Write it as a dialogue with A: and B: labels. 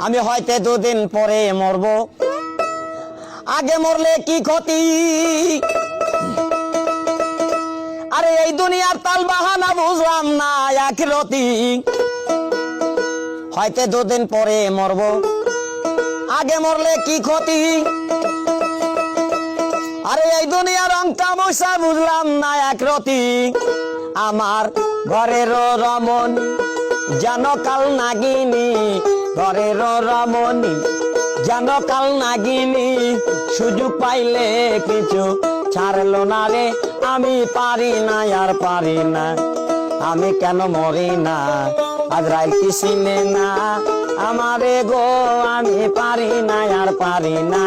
A: আমি হয়তো দুদিন পরে মরব, আগে মরলে কি ক্ষতি? আরে এই দুনিয়ার তাল বাহানা বুঝলাম না আখিরাতি। হয়তো দুদিন পরে মরব, আগে মরলে কি ক্ষতি? আরে এই দুনিয়ার রং তামাশা বুঝলাম না আখিরাতি। আমার ঘরের রমণী যেন কাল নাগিনী, ঘরের রমণী যেন কাল নাগিনী, সুযোগ পাইলে কিছু ছাড়লো না রে। আমি পারি না আর পারি না, আমি কেন মরি না? আজরাইল কি চিনে না আমারে গো? আমি পারি না আর পারি না।